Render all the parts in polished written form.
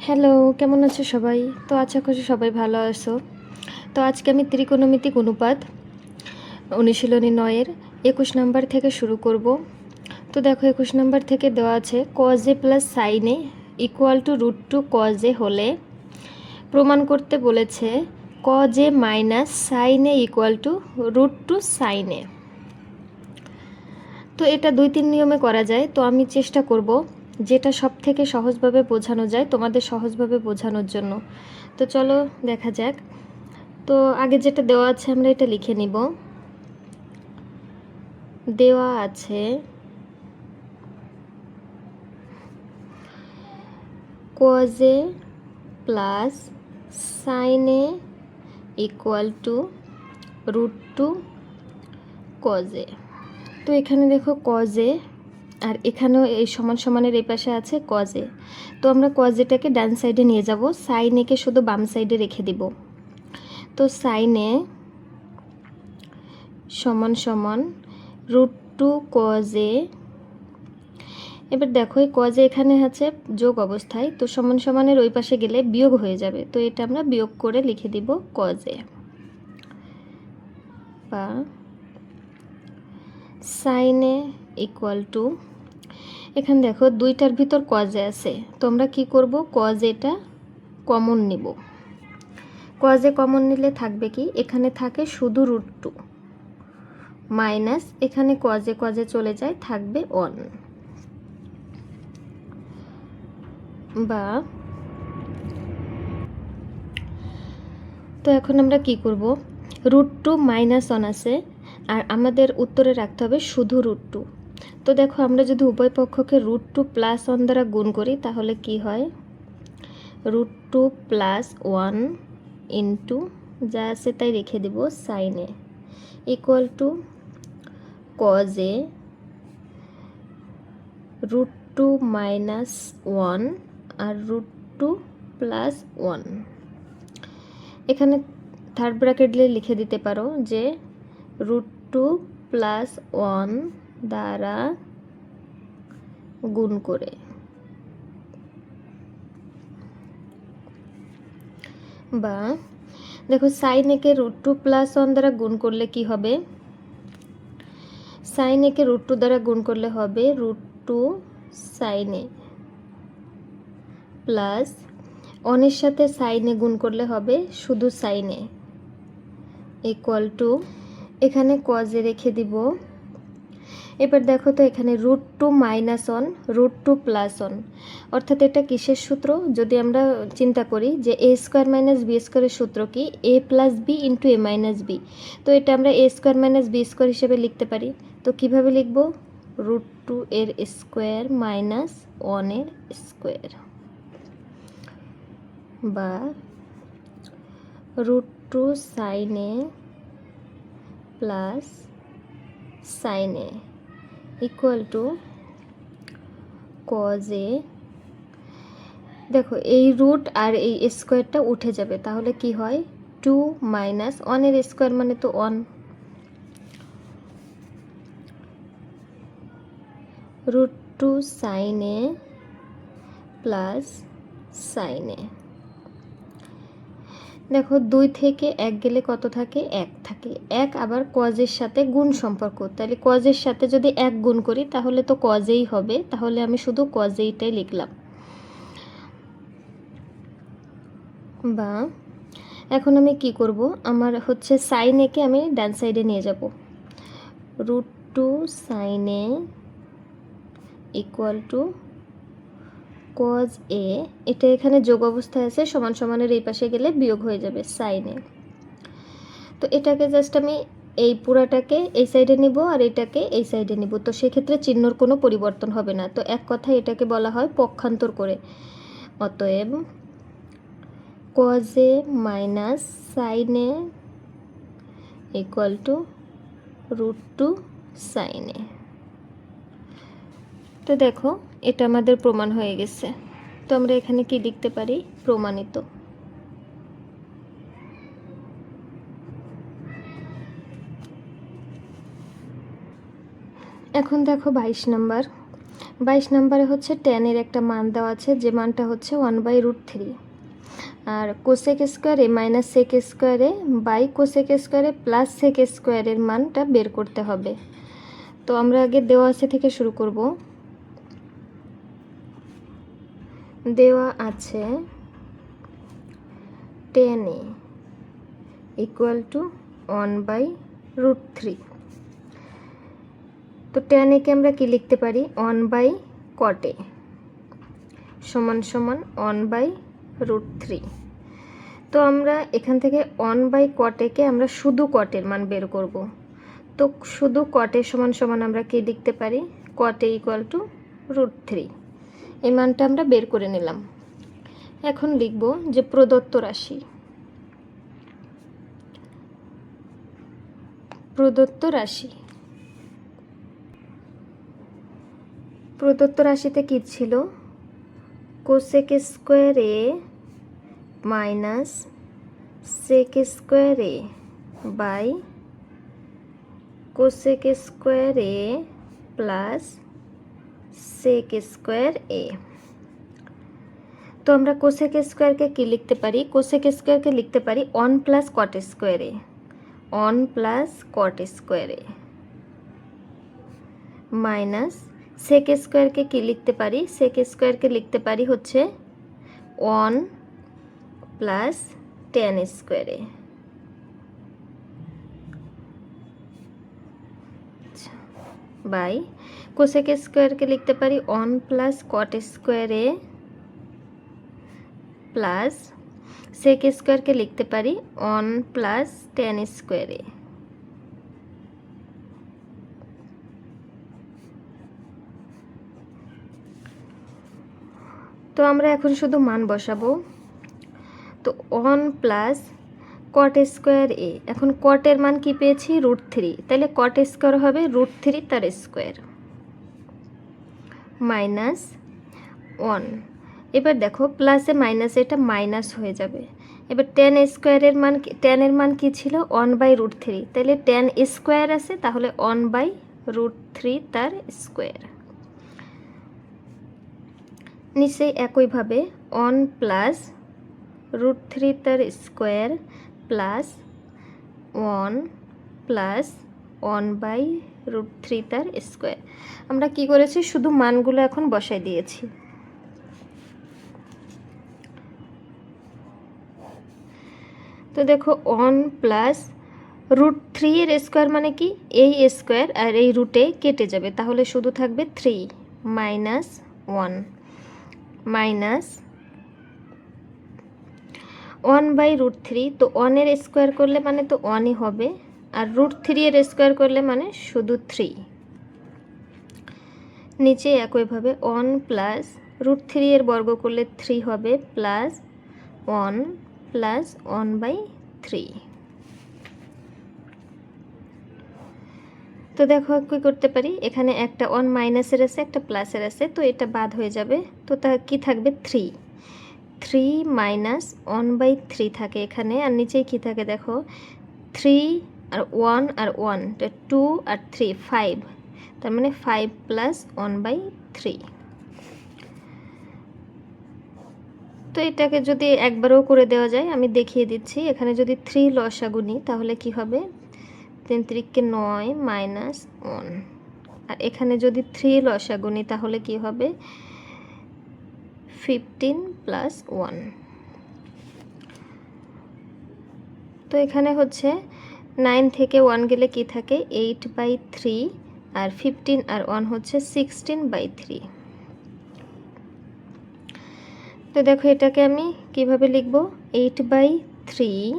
Hello, কেমন আছো সবাই? তো আশা করি সবাই ভালো আছো। তো আজকে আমি ত্রিকোণমিতিক অনুপাত অনুশীলনী ৯ এর ২১ নাম্বার থেকে শুরু করব। তো দেখো ২১ নাম্বার থেকে দেওয়া আছে cos a plus sin a equal two √2 cos a হলে প্রমাণ করতে বলেছে cos a minus sin a equal two √2 sin a। তো এটা ২-৩ নিয়মে করা যায়। তো আমি চেষ্টা করব যেটা সব থেকে সহজভাবে বোঝানো যায় তোমাদের সহজভাবে বোঝানোর জন্য। তো চলো দেখা যাক। তো আগে যেটা দেওয়া আছে আমরা এটা লিখে নিব। দেওয়া আছে cos a plus sin a equal two √2 cos a। তো এখানে দেখো cos a আর এখানেও এই সমান সমানের এই পাশে আছে cos a। তো আমরা cos a টাকে ডান সাইডে নিয়ে যাব, sin a কে শুধু বাম সাইডে রেখে দিব। তো sin a সমান সমান √2 cos a। এবার দেখো এই cos a এখানে আছে যোগ অবস্থায়, তো সমান সমানের ওই পাশে গেলে বিয়োগ হয়ে যাবে। তো এটা আমরা বিয়োগ করে লিখে দিব cos a বা sin a ইকুয়াল টু, এখানে দেখো দুইটার ভিতর cos a আছে, তো আমরা কি করব cos a টা কমন নিব। cos a কমন নিলে থাকবে কি, এখানে থাকে শুধু √2 মাইনাস এখানে cos a চলে যায়, থাকবে 1 বা। তো এখন আমরা কি করব, √2 মাইনাস 1 আছে আর আমাদের উত্তরে রাখতে হবে শুধু √2। তো দেখো আমরা যদি উভয় পক্ষকে √2 প্লাস 1 দ্বারা গুণ করি তাহলে কি হয়, √2 প্লাস 1 ইন্টু যা আছে তাই রেখে দেব sin a equal to cos a √2 minus 1 আর √2 প্লাস 1। এখানে থার্ড ব্র্যাকেট দিয়ে লিখে দিতে পারো যে √2 প্লাস 1 দ্বারা গুণ করে, বা দেখো sin a কে √2 প্লাস 1 দ্বারা গুণ করলে কি হবে, sin a কে √2 দ্বারা গুণ করলে হবে √2 sin a প্লাস 1 এর সাথে sin a গুণ করলে হবে শুধু sin a ইকুয়াল টু, এখানে cos a রেখে দিব। এবার দেখো তো এখানে √2 মাইনাস 1 √2 প্লাস 1, অর্থাৎ এটা কিসের সূত্র, যদি আমরা চিন্তা করি যে a স্কোয়ার মাইনাস বি স্কোয়ারের সূত্র কি a plus B into a minus B. তো এটা আমরা a square minus B square হিসেবে লিখতে পারি। তো কিভাবে লিখব, √2 এর স্কোয়ার মাইনাস 1 এর স্কোয়ার বা √2 sin a plus sin a equal to cos a। দেখো এই রুট আর এই স্কোয়ারটা উঠে যাবে, তাহলে কি হয় 2 মাইনাস 1 এর স্কোয়ার মানে তো 1, √2 sin a plus sin a। দেখো 2 থেকে 1 গেলে কত থাকে, 1 থাকে। 1 আবার cos এর সাথে গুণ সম্পর্ক, তাহলে cos এর সাথে যদি 1 গুণ করি তাহলে তো cos এই হবে, তাহলে আমি শুধু cos এইটাই লিখলাম। বা এখন আমি কি করব, আমার হচ্ছে sin a কে আমি ডান সাইডে নিয়ে যাব, √2 sin a equal to cos a, এটা এখানে যোগ অবস্থায় আছে, সমান সমানের এই পাশে গেলে বিয়োগ হয়ে যাবে sin a। তো এটাকে জাস্ট আমি এই পুরাটাকে এই সাইডে নিব আর এটাকে এই সাইডে নিব, তো সেক্ষেত্রে চিহ্নর কোনো পরিবর্তন হবে না। তো এক কথায় এটাকে বলা হয় পক্ষান্তর করে। অতএব cos a minus sin a equal two √2 sin a। তো দেখো এটা আমাদের প্রমাণ হয়ে গেছে। তো আমরা এখানে কি লিখতে পারি, প্রমাণিত। এখন দেখো 22 নাম্বার, 22 নম্বরে হচ্ছে ট্যানের একটা মান দেওয়া আছে, যে মানটা হচ্ছে 1/√3, আর কোসেক স্কোয়ারে মাইনাস সেক স্কোয়ারে বাই কোসেক স্কোয়ারে প্লাস সেক স্কোয়ারের মানটা বের করতে হবে। তো আমরা আগে দেওয়া আছে থেকে শুরু করব। দেওয়া আছে tan a ইকুয়াল টু 1/√3। তো tan a কে আমরা কি লিখতে পারি, 1/cot a সমান সমান 1/√3। তো আমরা এখান থেকে 1/cot a কে আমরা শুধু কটের মান বের করব। তো শুধু cot a সমান সমান আমরা কি লিখতে পারি, cot a ইকুয়াল টু √3। এই মানটা আমরা বের করে নিলাম। এখন লিখব যে প্রদত্ত রাশি, প্রদত্ত রাশিতে কি ছিল, cosec square A minus sec square A by cosec square A plus sec square A. তো আমরা কোসেক স্কোয়ারকে কি লিখতে পারি, কোসেক স্কোয়ারকে লিখতে পারি 1 প্লাস কট স্কোয়ারে, 1 প্লাস কট স্কোয়ারে মাইনাস সেক স্কোয়ারকে কি লিখতে পারি, সেক স্কোয়ারকে লিখতে পারি হচ্ছে 1 প্লাস tan স্কোয়ারে বাই কোসেক স্কোয়ারকে লিখতে পারি 1 প্লাস কট স্কোয়ারে প্লাস সেক স্কোয়ারকে লিখতে পারি 1 প্লাস tan স্কোয়ারে। তো আমরা এখন শুধু মান বসাবো। তো 1 প্লাস কট স্কোয়ার এ, এখন কটের মান কি পেয়েছি, √3, তাহলে কট স্কোয়ার হবে √3 তার স্কোয়ার মাইনাস 1। এবার দেখো প্লাসে মাইনাসে এটা মাইনাস হয়ে যাবে। এবার tan স্কোয়ারের মান, ট্যানের মান কি ছিল 1/√3, তাহলে tan স্কোয়ার আছে, তাহলে 1/√3 তার স্কোয়ার। নিচে একইভাবে 1 প্লাস √3 তার স্কোয়ার প্লাস 1 প্লাস 1/√3 তার স্কোয়ার। আমরা কি করেছি, শুধু মানগুলো এখন বসাই দিয়েছি। তো দেখো 1 প্লাস √3 এর স্কোয়ার মানে কি, এই স্কোয়ার আর এই রুটে কেটে যাবে, তাহলে শুধু থাকবে 3 মাইনাস 1 মাইনাস 1/√3। তো 1 এর স্কোয়ার করলে মানে তো 1ই হবে, আর √3 এর স্কোয়ার করলে মানে শুধু 3। নিচে একইভাবে 1 প্লাস √3 এর বর্গ করলে 3 হবে প্লাস 1 প্লাস 1/3। তো দেখো কী করতে পারি, এখানে একটা 1 মাইনাসের আছে, একটা প্লাসের আছে, তো এটা বাদ হয়ে যাবে। তো তা কি থাকবে, 3 মাইনাস 1/3 থাকে এখানে, আর নিচেই কি থাকে দেখো 3 আর 1 আর 1, 2 আর 3 5, তার মানে 5 প্লাস 1/3। তো এটাকে যদি একবারও করে দেওয়া যায়, আমি দেখিয়ে দিচ্ছি। এখানে যদি 3 লসাগু নিই তাহলে কি হবে, 3 3কে 9 মাইনাস 1, আর এখানে যদি 3 লসাগু নিই তাহলে কি হবে 15 প্লাস 1। তো এখানে হচ্ছে 9 থেকে 1 গেলে কি থাকে 8/3, আর 15 আর 1 হচ্ছে 16/3। তো দেখো এটাকে আমি কিভাবে লিখব, 8/3।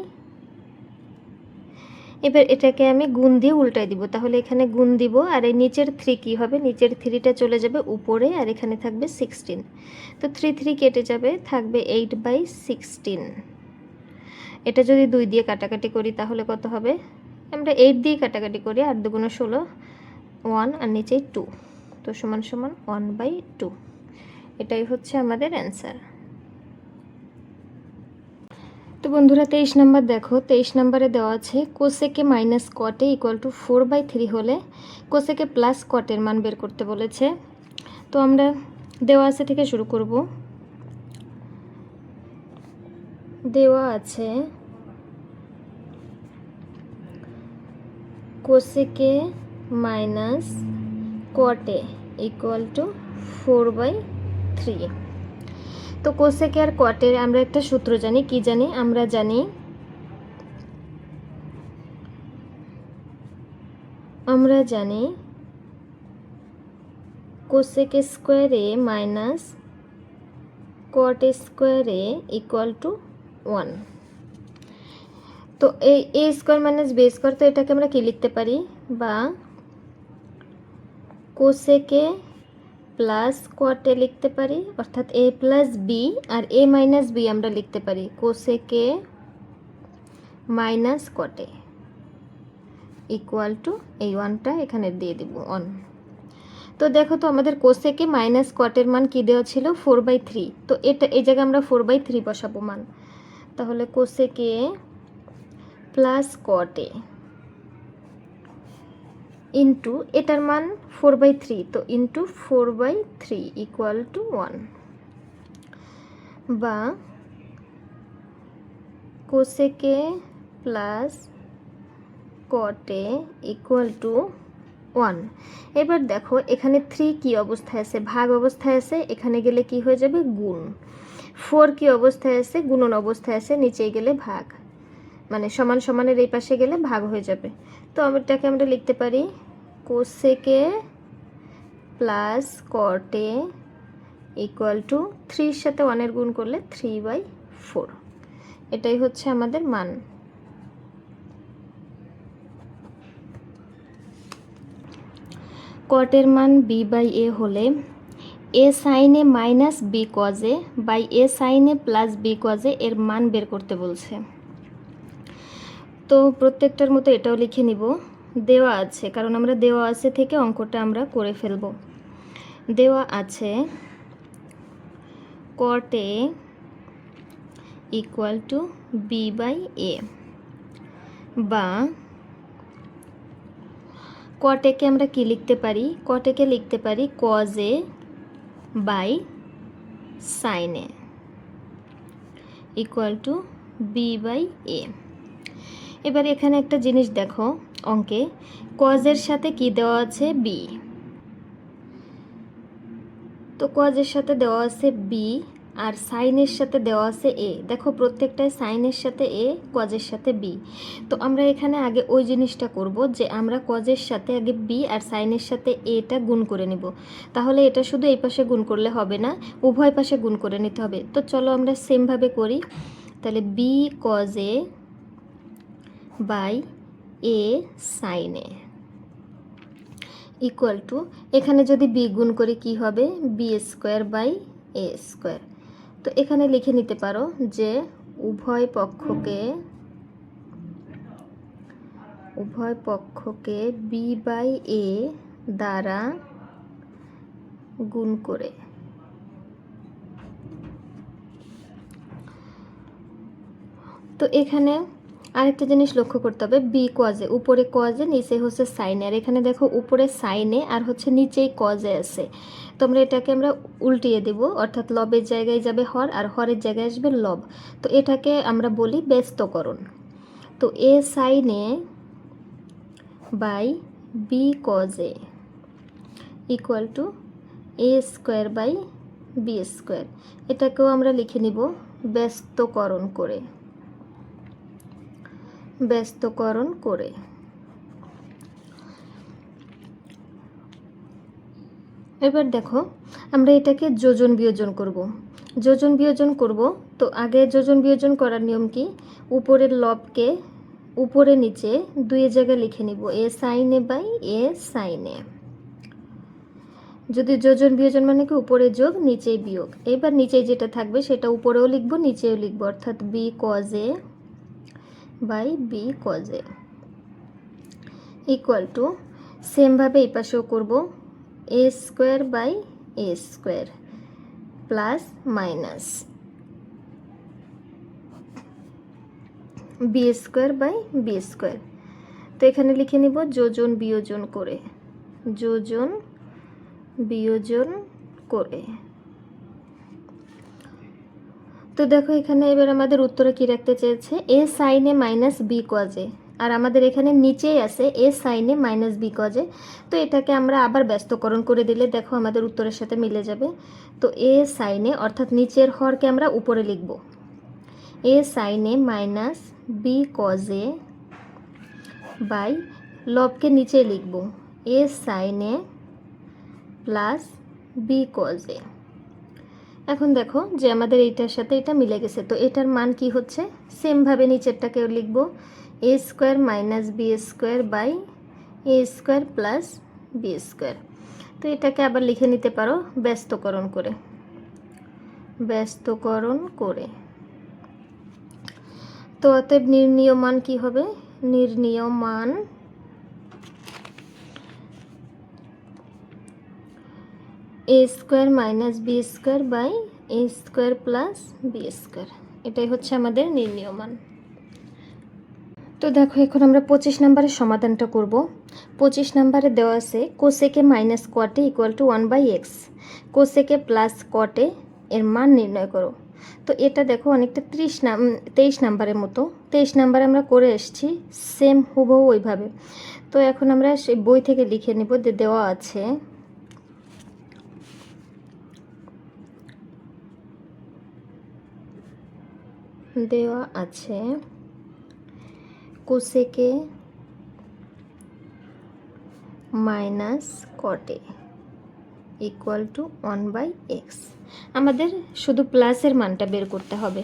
এবার এটাকে আমি গুণ দিয়ে উল্টাই দিব, তাহলে এখানে গুণ দিব, আর এই নিচের 3 কি হবে, নিচের 3টা চলে যাবে উপরে, আর এখানে থাকবে 16। তো 3 3 কেটে যাবে, থাকবে 8/16। এটা যদি 2 দিয়ে কাটাকাটি করি তাহলে কত হবে, আমরা 8 দিয়ে কাটাকাটি করি, 8 2 × 16 1, আর নিচে 2, তো সমান সমান 1/2। এটাই হচ্ছে আমাদের অ্যান্সার। তো বন্ধুরা 23 নম্বর দেখো, 23 নম্বরে দেওয়া আছে cosec A minus cot A equal two 4/3 হলে কোসেকে প্লাস কটের মান বের করতে বলেছে। তো আমরা দেওয়া আছে থেকে শুরু করব। দেওয়া আছে cosec A minus cot A equal two 4/3। তো কোসেকে আর কটের আমরা একটা সূত্র জানি, কি জানি? আমরা জানি কোসেক স্কোয়ারে মাইনাস কট স্কোয়ারে ইকুয়াল টু 1। তো এই এ স্কোয়ার মাইনাস বি স্কোয়ার, তো এটাকে আমরা কি লিখতে পারি? বা কোসেকে প্লাস কটে লিখতে পারি, অর্থাৎ এ প্লাস বি, আর এ মাইনাস বি আমরা লিখতে পারি cosec minus cot A equal two এই 1টা এখানে দিয়ে দিব 1। তো দেখো তো আমাদের কোসেকে মাইনাস কটের মান কি দেওয়া ছিল? 4/3। তো এটা এই জায়গায় আমরা 4/3 বসাবো মান। তাহলে কোসেকে প্লাস কটে ইন্টু এটার মান 4/3, তো ইন্টু 4/3 ইকুয়াল টু 1। বা cosec A plus cot A equal to 1। এবার দেখো এখানে 3 কি অবস্থায় আছে? ভাগ অবস্থায় আছে। এখানে গেলে কি হয়ে যাবে? গুণ। 4 কি অবস্থায় আছে? গুণন অবস্থায় আছে। নিচে গেলে ভাগ, মানে সমান সমানের এই পাশে গেলে ভাগ হয়ে যাবে। তো এটাকে আমরা লিখতে পারি cosec A plus cot A equal two 3-র সাথে 1-এর গুণ করলে 3/4। এটাই হচ্ছে আমাদের মান। কটের মান b/a হলে a sin a minus b cos a by a sin a plus b cos a এর মান বের করতে বলছে। তো প্রত্যেকটার মতো এটাও লিখে নিব। দেওয়া আছে, কারণ আমরা দেওয়া আছে থেকে অঙ্কটা আমরা করে ফেলব। দেওয়া আছে cot a equal to b/a, বা cot a কে আমরা কি লিখতে পারি? cot a কে লিখতে পারি cos a by sin a equal to b/a। এবার এখানে একটা জিনিস দেখো, অঙ্কে cos এর সাথে কি দেওয়া আছে? b। তো cos এর সাথে দেওয়া আছে b, আর sin এর সাথে দেওয়া আছে a। দেখো প্রত্যেকটাই sin এর সাথে a, cos এর সাথে b। তো আমরা এখানে আগে ওই জিনিসটা করব যে আমরা cos এর সাথে আগে b আর sin এর সাথে a টা গুণ করে নিব। তাহলে এটা শুধু এই পাশে গুণ করলে হবে না, উভয় পাশে গুণ করে নিতে হবে। তো চলো আমরা সেমভাবে করি। তাহলে b cos a by a sin a equal to, এখানে যদি b গুণ করি কি হবে? b square by a square. তো এখানে লিখে নিতে পারো যে উভয় পক্ষকে b/a দ্বারা গুণ করে। তো এখানে আরেকটা জিনিস লক্ষ্য করতে হবে, b cos a, উপরে cos a নিচে হচ্ছে sin a। আর এখানে দেখো উপরে sin a আর হচ্ছে নিচেই cos a আছে। তো এটাকে আমরা উল্টিয়ে দেব, অর্থাৎ লবের জায়গায় যাবে হর আর হরের জায়গায় আসবে লব। তো এটাকে আমরা বলি ব্যস্তকরণ। তো a sin a by b cos a equal to a square by b square. এটাকেও আমরা লিখে নিব ব্যস্তকরণ করে। এবার দেখো আমরা এটাকে যোজন বিয়োজন করব। তো আগে যোজন বিয়োজন করার নিয়ম কি? উপরের লবকে উপরে নিচে দুই জায়গায় লিখে নিব a sin a by a sin a। যদি যোজন বিয়োজন মানে কি উপরে যোগ নিচে বিয়োগ। এবার নিচে যেটা থাকবে সেটা উপরেও লিখব নিচেও লিখব, অর্থাৎ b cos a by b cos a equal to, সেমভাবে এই পাশেও করব a square by a square plus minus b square by b square. তো এখানে লিখে নিব যোজন বিয়োজন করে। তো দেখো এখানে এবার আমাদের উত্তরে কি রাখতে চেয়েছে, এ সাইনে মাইনাস বি কজে, আর আমাদের এখানে নিচেই আছে এ সাইনে মাইনাস বি কজে। তো এটাকে আমরা আবার ব্যস্তকরণ করে দিলে দেখো আমাদের উত্তরের সাথে মিলে যাবে। তো এ সাইনে অর্থাৎ নিচের হরকে আমরা উপরে লিখব, এ সাইনে মাইনাস বি কজে বাই লবকে নিচে লিখব এ সাইনে প্লাস বি কজে। এখন দেখো যে আমাদের এইটার সাথে এটা মিলে গেছে। তো এটার মান কি হচ্ছে, সেমভাবে নিচেরটাকে লিখব A square minus B square by A square plus B square. তো এটাকে আবার লিখে নিতে পারো ব্যস্তকরণ করে, ব্যস্তকরণ করে। তো অতএব নির্ণীয় মান কি হবে, নির্ণীয় মান A square minus B square by A square plus B square, এটাই হচ্ছে আমাদের নির্ণীয় মান। তো দেখো এখন আমরা 25 নম্বরের সমাধানটা করব। 25 নম্বরে দেওয়া আছে cosec A minus cot A equal to 1/x, cosec A plus cot A এর মান নির্ণয় করো। তো এটা দেখো অনেকটা 23 নাম্বারের মতো, 23 নাম্বারে আমরা করে এসেছি সেম হুবহু ওইভাবে। তো এখন আমরা সেই বই থেকে লিখে নেব, দেওয়া আছে cosec A minus cot A equal to 1/x। আমাদের শুধু প্লাসের মানটা বের করতে হবে।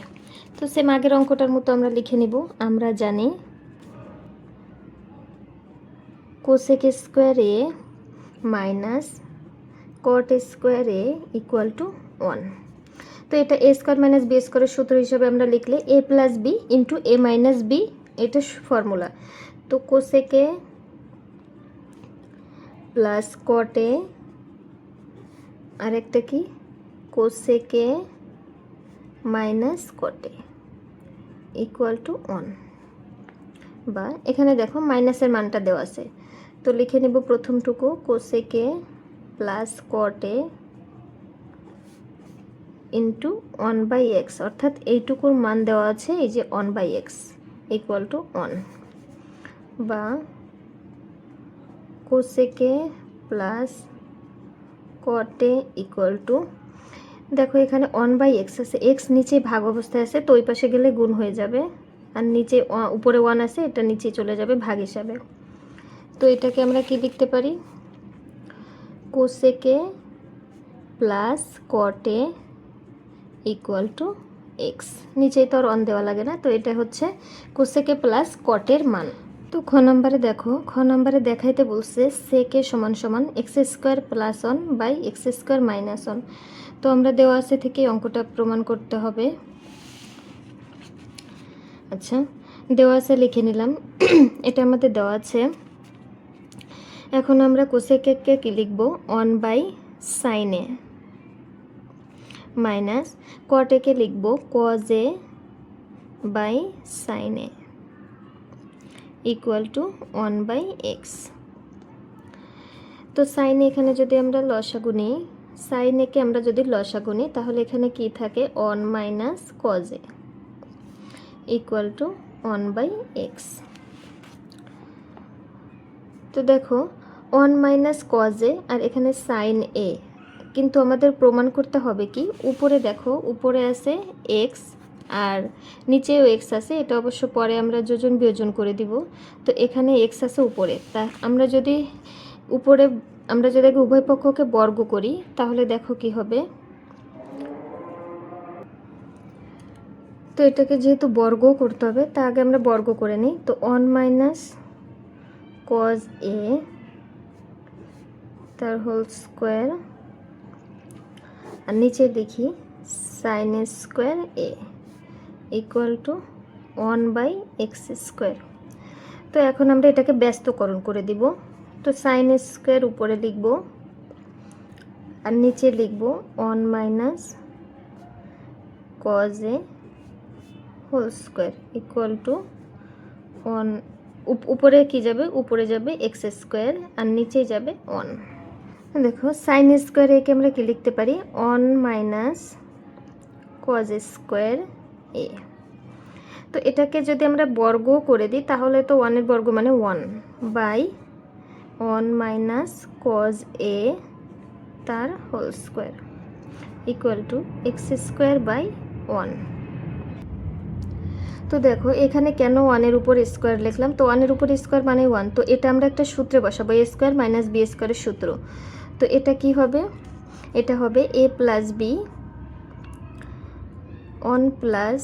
তো সেম আগের অঙ্কটার মতো আমরা লিখে নিব। আমরা জানি cosec square A minus cot square A equal to 1। তো এটা এ স্কোয়ার মাইনাস বি স্কোয়ারের সূত্র হিসাবে আমরা লিখলে এ প্লাস বি ইন্টু এ মাইনাস বি, এটা ফর্মুলা। তো কোসেকে প্লাস কটে আর একটা কি cosec minus cot A equal to 1, বা এখানে দেখো মাইনাসের মানটা দেওয়া আছে। তো লিখে নেব প্রথমটুকু কোসেকে প্লাস কটে ইন্টু 1/x, অর্থাৎ এইটুকুর মান দেওয়া আছে এই যে 1/x ইকুয়াল টু 1, বা cosec A plus cot A equal two, দেখো এখানে 1/x আছে, এক্স নিচে ভাগ অবস্থায় আছে, তো ওই পাশে গেলে গুণ হয়ে যাবে, আর নিচে উপরে 1 আছে, এটা নিচে চলে যাবে ভাগ হিসাবে। তো এটাকে আমরা কি লিখতে পারি, cosec A plus cot A equal to x, নিচেই তো আর অন দেওয়া লাগে না। তো এটা হচ্ছে কোসেকে প্লাস কটের মান। তো খ নম্বরে দেখো, খ নম্বরে দেখাইতে বলছে সেকে সমান সমান x square plus 1 by x square minus 1। তো আমরা দেওয়া আছে থেকে অঙ্কটা প্রমাণ করতে হবে। আচ্ছা, দেওয়া আছে লিখে নিলাম এটা আমাদের দেওয়া আছে। এখন আমরা কোসেকে কি লিখব, 1/sin মাইনাস কটেকে লিখব cos A by sin equal to 1/x। তো sin এখানে যদি আমরা লসাগু নিই, sin কে আমরা যদি লসাগু নিই তাহলে এখানে কি থাকে 1 মাইনাস কজে ইকুয়াল টু 1/x। তো দেখো 1 মাইনাস কজে আর এখানে sin a, কিন্তু আমাদের প্রমাণ করতে হবে কি, উপরে দেখো উপরে আছে x আর নিচেও x আছে, এটা অবশ্য পরে আমরা যোজন বিয়োজন করে দিব। তো এখানে x আছে উপরে, তা আমরা যদি উপরে উভয় পক্ষকে বর্গ করি তাহলে দেখো কি হবে। তো এটাকে যেহেতু বর্গ করতে হবে তা আগে আমরা বর্গ করে নিই। তো 1 মাইনাস কজ এ তার হোল স্কোয়ার, আর নিচে দেখি sine square A equal to 1/x square. তো এখন আমরা এটাকে ব্যস্তকরণ করে দিব। তো সাইন স্কোয়ার উপরে লিখব আর নিচে লিখব 1 minus cos a whole square equal to 1, উপরে কি যাবে, উপরে যাবে এক্স স্কোয়ার আর নিচে যাবে 1। দেখো সাইন স্কোয়ার একে আমরা কি লিখতে পারি, 1 মাইনাস কজ স্কোয়ার এ। তো এটাকে যদি আমরা বর্গ করে দিই তাহলে তো 1-এর বর্গ মানে 1 বাই 1 মাইনাস কজ এ তার whole square equal to x square by 1। তো দেখো এখানে কেন 1-এর উপর স্কোয়ার লিখলাম, তো 1-এর উপর স্কোয়ার মানে 1, তো এটা আমরা একটা সূত্রে বসাবো, এ স্কোয়ার মাইনাস বি স্কোয়ারের সূত্র। তো এটা কি হবে, এটা হবে A plus B 1 plus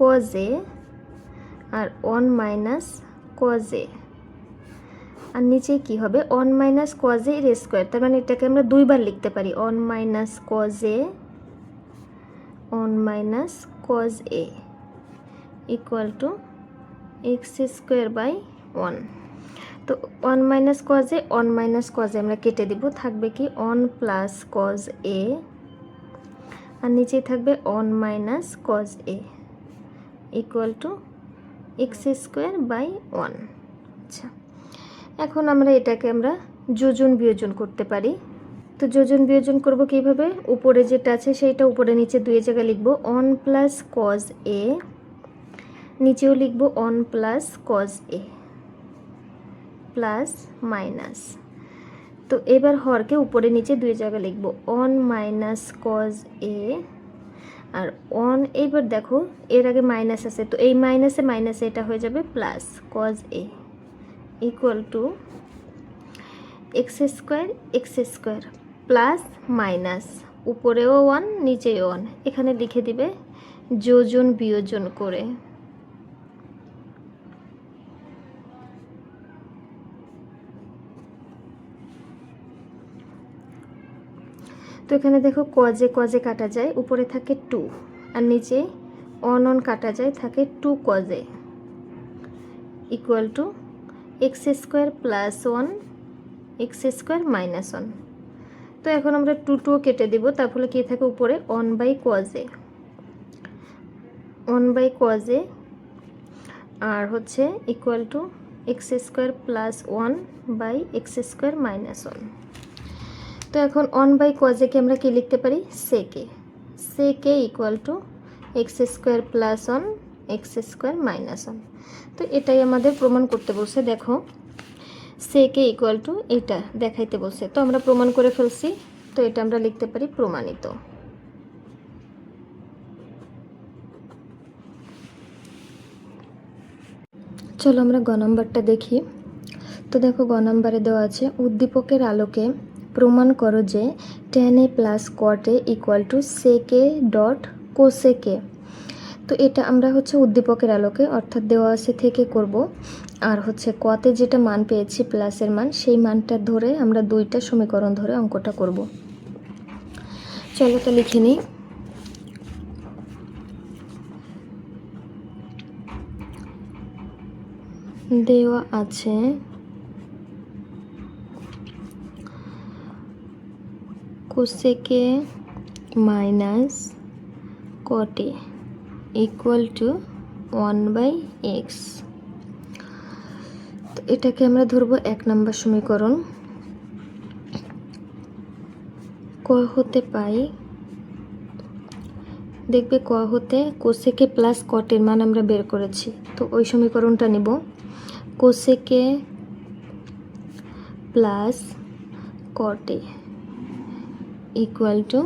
cos A আর 1 মাইনাস কজ এ, আর নিচে কি হবে 1 মাইনাস কজ এর স্কোয়ার, তার মানে এটাকে আমরা দুইবার লিখতে পারি 1 minus cos a 1 minus cos a equal to x square by 1। তো 1 minus cos a 1 minus cos a আমরা কেটে দিব, থাকবে কি 1 প্লাস কজ এ আর নিচে থাকবে 1 minus cos a equal to x square by 1। আচ্ছা, এখন আমরা এটাকে আমরা যোজন বিয়োজন করতে পারি। তো যোজন বিয়োজন করব কিভাবে, উপরে যেটা আছে সেইটা উপরে নিচে দুই জায়গায় লিখব 1 প্লাস কজ এ, নিচেও লিখব 1 প্লাস কজ এ প্লাস মাইনাস। তো এবার হরকে উপরে নিচে দুই জায়গায় লিখব 1 মাইনাস কজ এ আর 1, এইবার দেখো এর আগে মাইনাস আছে, তো এই মাইনাসে মাইনাসে এটা হয়ে যাবে plus cos a equal to x square plus minus উপরেও 1 নিচেও 1, এখানে লিখে দিবে যোজন বিয়োজন করে। তো এখানে দেখো কজে কজে কাটা যায়, উপরে থাকে 2 আর নিচে 1 কাটা যায়, থাকে 2 cos A equal to x square plus 1 x square minus 1। তো এখন আমরা 2 কেটে দিব, তার ফলে কী থাকে উপরে 1 বাই কজে আর হচ্ছে equal to x square plus 1 by x square minus 1। তো এখন 1 বাই কজেকে আমরা কি লিখতে পারি, সেকে equal to x square plus 1 x square minus 1। তো এটাই আমাদের প্রমাণ করতে বলছে, দেখো সেকে ইকুয়াল টু এটা দেখাইতে বলছে, তো আমরা প্রমাণ করে ফেলছি। তো এটা আমরা লিখতে পারি প্রমাণিত। চলো আমরা গ নম্বরটা দেখি। তো দেখো গ নম্বরে দেওয়া আছে উদ্দীপকের আলোকে প্রমাণ করো যে tan a plus cot a equal two sec a dot cosec a। তো এটা আমরা হচ্ছে উদ্দীপকের আলোকে অর্থাৎ দেওয়া আছে থেকে করব, আর হচ্ছে কতে যেটা মান পেয়েছি প্লাসের মান সেই মানটা ধরে আমরা দুইটা সমীকরণ ধরে অঙ্কটা করব। চলো তো লিখে নিই। দেওয়া আছে cosec a minus cot a equal to 1/x। তো এটাকে আমরা ধরবো 1 নম্বর সমীকরণ। ক হতে পাই, দেখবে ক হতে cosec a প্লাস cot এর মান আমরা বের করেছি, তো ওই সমীকরণটা নিব cosec a plus cot a equal two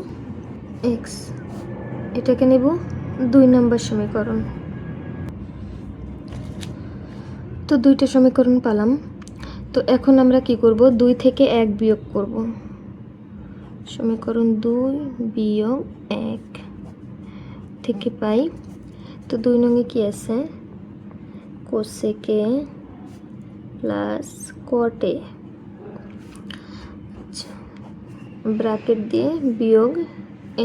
x। এটাকে নেব 2 নম্বর সমীকরণ। তো দুইটা সমীকরণ পেলাম। তো এখন আমরা কি করব, 2 থেকে 1 বিয়োগ করব। সমীকরণ 2 বিয়োগ 1 থেকে পাই, তো 2 নঙ্গে কি আছে cosec a plus cot a, bracket দিয়ে বিয়োগ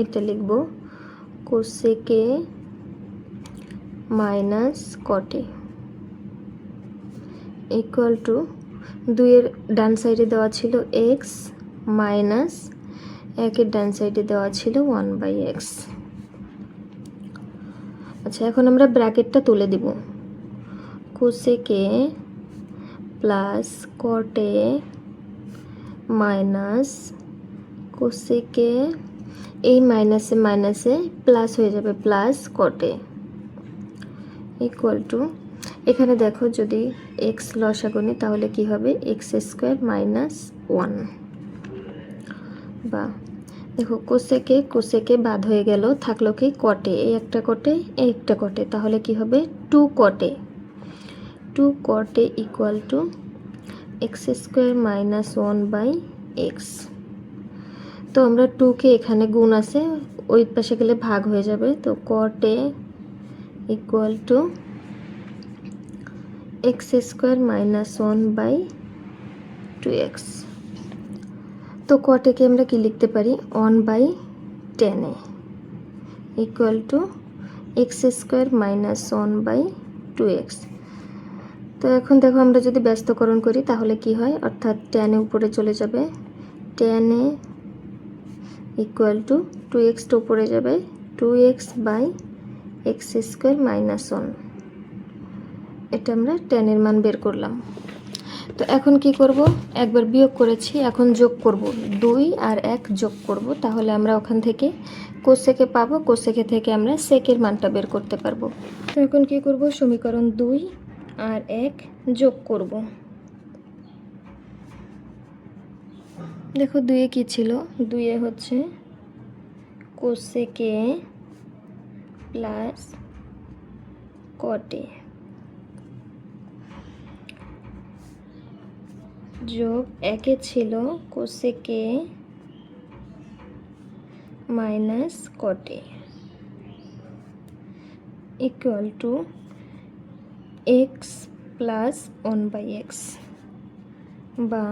এটা লিখব cosec a minus cot a equal two 2 এর ডান সাইডে দেওয়া ছিল x মাইনাস 1 এর ডান সাইডে দেওয়া ছিল 1/x। আচ্ছা, এখন আমরা ব্র্যাকেটটা তুলে দিব cosec a plus cot a minus cosec, এই মাইনাসে মাইনাসে প্লাস হয়ে যাবে, প্লাস কটে ইকুয়াল টু, এখানে দেখো যদি এক্স লসাগু নিই তাহলে কি হবে, এক্স স্কোয়ার মাইনাস 1, বা দেখো কোসেকে কোসেকে বাদ হয়ে গেল, থাকলো কি কটে, এই একটা কটে এই একটা কটে, তাহলে কি হবে 2 cot A, 2 cot A equal to x square minus 1 by x. তো আমরা 2কে এখানে গুণ আছে, ওই পাশে গেলে ভাগ হয়ে যাবে, তো cot A equal to x square minus 1 by 2x। তো কটেকে আমরা কি লিখতে পারি, 1 by 10 equal to x square minus 1 by 2x। তো এখন দেখো আমরা যদি ব্যস্তকরণ করি তাহলে কি হয়, অর্থাৎ 10 উপরে চলে যাবে, 10 ইকুয়াল টু 2x তো উপরে যাবে, 2x by x square minus 1, এটা আমরা 10 এর মান বের করলাম। তো এখন কি করব, একবার বিয়োগ করেছি, এখন যোগ করব, 2 আর 1 যোগ করব, তাহলে আমরা ওখান থেকে কোসেকে পাবো, কোসেকে থেকে আমরা সেকের মানটা বের করতে পারবো। তো এখন কি করব, সমীকরণ 2 আর 1 যোগ করব। দেখো 2 কি ছিল, 2 হচ্ছে কোসেকে প্লাস কটে যোগ 1 ছিল cosec A minus cot A equal to x plus 1 by x, বা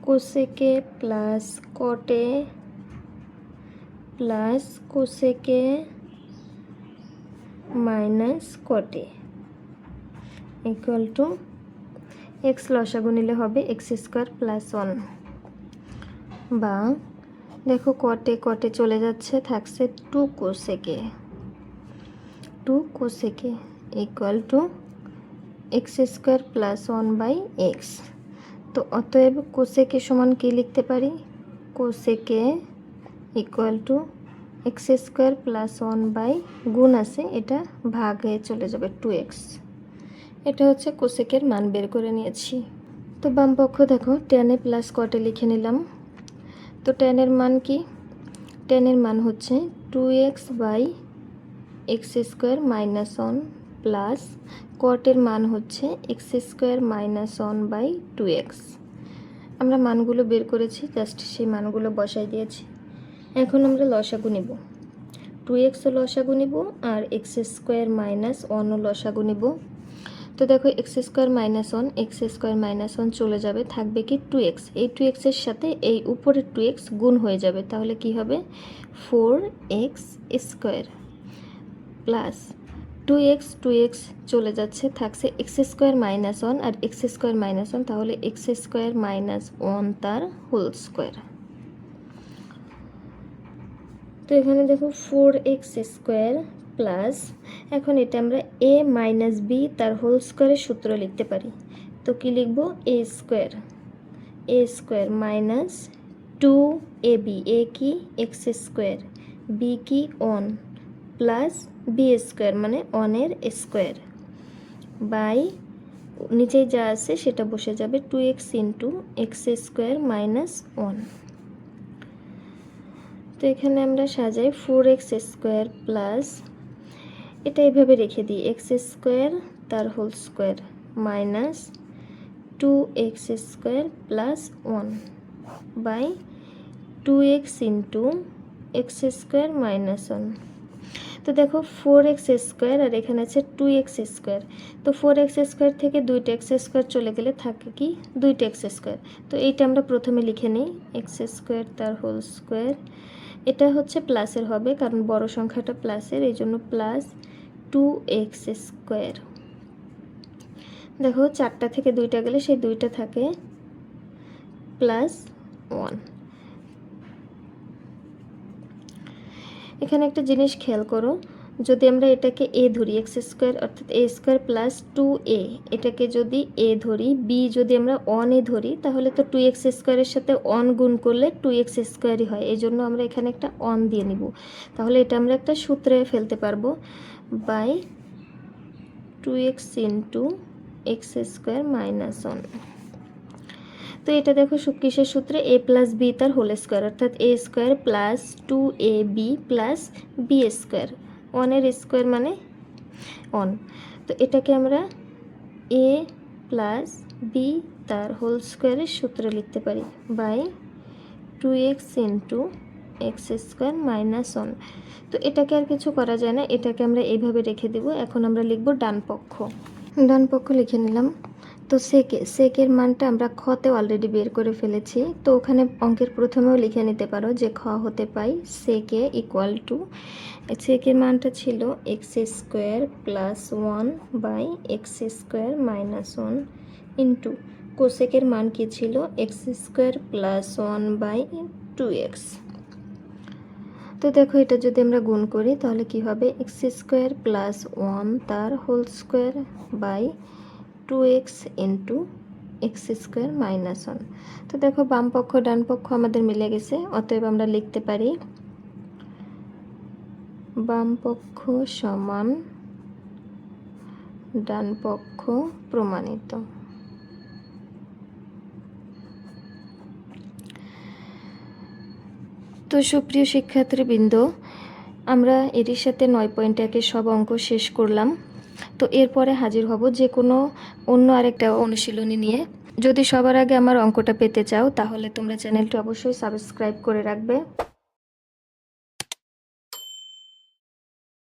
cosec A plus cot A plus cosec A minus cot A equal to x লসাগু নিলে হবে এক্স স্কোয়ার প্লাস 1, বা দেখো কটে কটে চলে যাচ্ছে, থাকছে 2 কোসেকে equal to x square plus 1 by x. তো অতএব কোসেকে সমান কি লিখতে পারি, কোসেকে equal to x square plus 1 by গুণ আছে, এটা ভাগ হয়ে চলে যাবে 2x। এটা হচ্ছে কোসেকের মান বের করে নিয়েছি। তো বাম পক্ষ দেখো 10 প্লাস কটে লিখে নিলাম। তো 10 এর মান কি, 10 এর মান হচ্ছে 2x by x square minus 1 plus কটের মান হচ্ছে x square minus 1 by 2x। আমরা মানগুলো বের করেছি, জাস্ট সেই মানগুলো বসাই দিয়েছি। এখন আমরা লসাগু নিব, 2x ও লসাগু নিব আর এক্স স্কোয়ার মাইনাস 1 ও লসাগু নিব। তো দেখো x square minus 1, x square minus 1 চলে যাবে, থাকবে কি 2x, এই 2x এর সাথে এই উপরের 2x গুণ হয়ে যাবে, তাহলে কি হবে 4x স্কোয়ার প্লাস 2x চলে যাচ্ছে, থাকছে এক্স স্কোয়ার মাইনাস 1 আর এক্স স্কোয়ার মাইনাস 1, তাহলে এক্স স্কোয়ার মাইনাস 1 তার হোল স্কোয়ার। তো এখানে দেখো 4x স্কোয়ার প্লাস, এখন এটা আমরা a মাইনাস বি তার হোল স্কোয়ারের সূত্র লিখতে পারি। তো কি লিখব, a square minus 2ab, a কি এক্স স্কোয়ার, b কি 1 প্লাস বি স্কোয়ার মানে 1 এর স্কোয়ার, বাই নিচেই যা আছে সেটা বসে যাবে 2x into x square minus 1। তো এখানে আমরা সাজাই 4x স্কোয়ার প্লাস, এটা এইভাবে রেখে দিই, এক্স স্কোয়ার তার whole square minus 2x square plus 1 by 2x into x square minus 1। তো দেখো 4x স্কোয়ার আর এখানে আছে 2x স্কোয়ার, তো 4x স্কোয়ার থেকে 2টা এক্স স্কোয়ার চলে গেলে থাকে কি 2টা এক্স স্কোয়ার। তো এইটা আমরা প্রথমে লিখে নিই, এক্স স্কোয়ার তার হোল স্কোয়ার, এটা হচ্ছে প্লাসের হবে কারণ বড় সংখ্যাটা প্লাসের, এই জন্য প্লাস 2x স্কোয়ার। দেখো 4টা থেকে 2টা গেলে সেই 2টা থাকে প্লাস 1। এখানে একটা জিনিস খেয়াল করো, যদি আমরা এটাকে এ ধরি এক্স স্কোয়ার অর্থাৎ এ স্কোয়ার প্লাস 2a, এটাকে যদি এ ধরি, বি যদি আমরা অন এ ধরি, তাহলে তো 2x স্কোয়ারের সাথে অন গুণ করলে 2x স্কোয়ারই হয়। এই জন্য আমরা এখানে একটা অন দিয়ে নিব। তাহলে এটা আমরা একটা সূত্রে ফেলতে পারবো, by 2x into x square minus 1। তো এটা দেখো কিসের সূত্রে, এ প্লাস বি তার হোল স্কোয়ার, অর্থাৎ A square plus 2ab plus B square, ওয়ানের স্কোয়ার মানে অন। তো এটাকে আমরা এ প্লাস বি তার হোল স্কোয়ারের সূত্রে লিখতে পারি, by 2x into x square minus 1। তো এটাকে আর কিছু করা যায় না, এটাকে আমরা এইভাবে রেখে দেব। এখন আমরা লিখব ডান পক্ষ। ডান পক্ষ লিখে নিলাম। তো সেকের মানটা আমরা খতে অলরেডি বের করে ফেলেছি। তো ওখানে অঙ্কের প্রথমেও লিখে নিতে পারো যে খ হতে পাই সেকে ইকুয়াল টু, সেকের মানটা ছিল x square plus 1 by x square minus 1 into কোসেকের মান কি ছিল, x square plus 1 by 2x। তো দেখো এটা যদি আমরা গুণ করি তাহলে কি হবে, এক্স স্কোয়ার প্লাস 1 তার whole square by 2x into x square minus 1। তো দেখো বাম পক্ষ ডান পক্ষ আমাদের মিলে গেছে, অতএব আমরা লিখতে পারি বাম পক্ষ সমান ডান পক্ষ প্রমাণিত। তো সুপ্রিয় শিক্ষার্থীবৃন্দ, আমরা এর সাথে 9.1-এর সব অঙ্ক শেষ করলাম। তো এরপরে হাজির হব যে কোনো অন্য আরেকটা অনুশীলনী নিয়ে। যদি সবার আগে আমার অঙ্কটা পেতে চাও তাহলে তোমরা চ্যানেলটি অবশ্যই সাবস্ক্রাইব করে রাখবে।